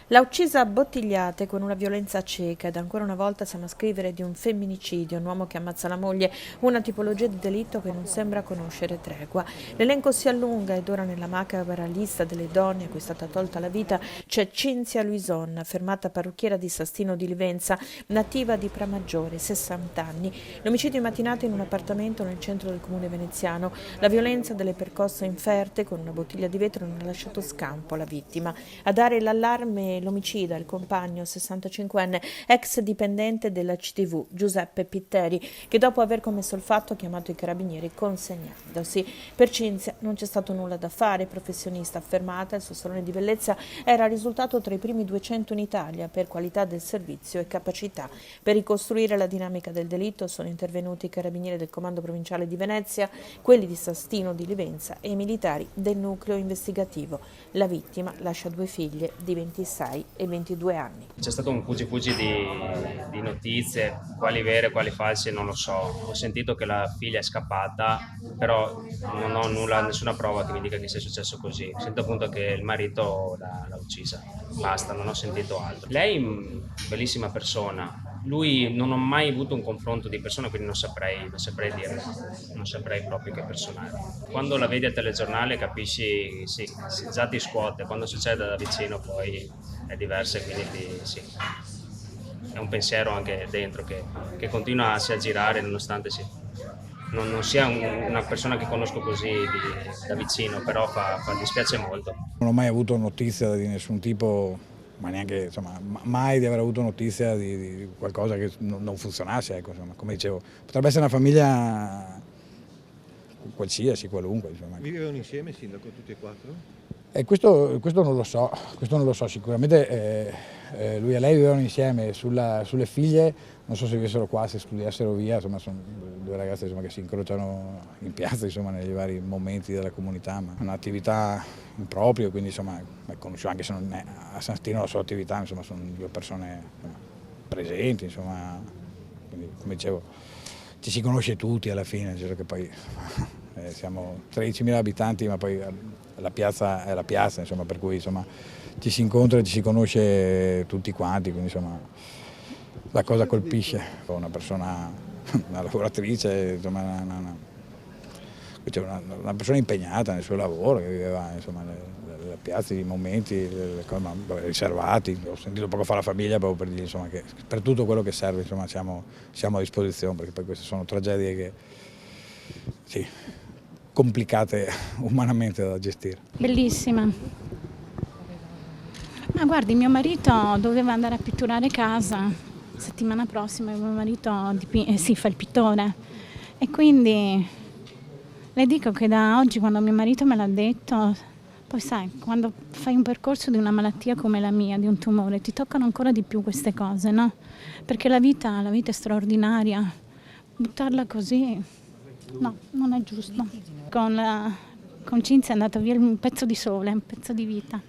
L'ha uccisa a bottigliate con una violenza cieca ed ancora una volta siamo a scrivere di un femminicidio, un uomo che ammazza la moglie, una tipologia di delitto che non sembra conoscere tregua. L'elenco si allunga ed ora nella macabra lista delle donne a cui è stata tolta la vita c'è Cinzia Luison, fermata parrucchiera di Sastino di Livenza, nativa di Pramaggiore, 60 anni. L'omicidio in mattinata in un appartamento nel centro del comune veneziano. La violenza delle percosse inferte con una bottiglia di vetro non ha lasciato scampo alla vittima. A dare l'allarme l'omicida, il compagno 65enne, ex dipendente della CTV, Giuseppe Pitteri, che dopo aver commesso il fatto ha chiamato i carabinieri consegnandosi. Per Cinzia non c'è stato nulla da fare, professionista affermata, il suo salone di bellezza era risultato tra i primi 200 in Italia per qualità del servizio e capacità. Per ricostruire la dinamica del delitto sono intervenuti i carabinieri del Comando Provinciale di Venezia, quelli di Sastino di Livenza e i militari del nucleo investigativo. La vittima lascia 2 figlie di 26 e 22 anni. C'è stato un fuggi di notizie, quali vere, quali false non lo so. Ho sentito che la figlia è scappata, però non ho nessuna prova che mi dica che sia successo così. Sento appunto che il marito l'ha uccisa, basta, non ho sentito altro. Lei, bellissima persona. Lui non ho mai avuto un confronto di persona, quindi non saprei dire, non saprei proprio che persona è. Quando la vedi al telegiornale capisci, sì, già ti scuote, quando succede da vicino poi è diversa e quindi sì, è un pensiero anche dentro che continua a si aggirare nonostante sì, non sia una persona che conosco così da vicino, però dispiace molto. Non ho mai avuto notizia di nessun tipo, ma neanche, insomma, mai di aver avuto notizia di qualcosa che non funzionasse, ecco, insomma, come dicevo. Potrebbe essere una famiglia qualsiasi, qualunque. Insomma. Vivevano insieme, sindaco, tutti e 4? Questo non lo so, sicuramente lui e lei vivevano insieme, sulle figlie non so se vivessero qua, se studiassero via, insomma sono 2 ragazze insomma, che si incrociano in piazza insomma, nei vari momenti della comunità, ma è un'attività in proprio, quindi insomma conosciamo anche se non è a Santino la sua attività, insomma sono 2 persone insomma, presenti, insomma, quindi come dicevo ci si conosce tutti alla fine, nel senso che poi siamo 13.000 abitanti ma poi la piazza è la piazza, insomma, per cui insomma, ci si incontra e ci si conosce tutti quanti, quindi insomma, la cosa colpisce. Una persona, una lavoratrice, insomma, una persona impegnata nel suo lavoro, che viveva insomma, le piazze, i momenti, le cose riservati. Ho sentito poco fa la famiglia proprio per dire insomma, che per tutto quello che serve insomma, siamo a disposizione, perché poi queste sono tragedie che sì, complicate umanamente da gestire. Bellissima. Ma guardi, mio marito doveva andare a pitturare casa settimana prossima, mio marito fa il pittore e quindi le dico che da oggi, quando mio marito me l'ha detto, poi sai, quando fai un percorso di una malattia come la mia, di un tumore, ti toccano ancora di più queste cose, no? Perché la vita è straordinaria, buttarla così, no, non è giusto. Con Cinzia è andato via un pezzo di sole, un pezzo di vita.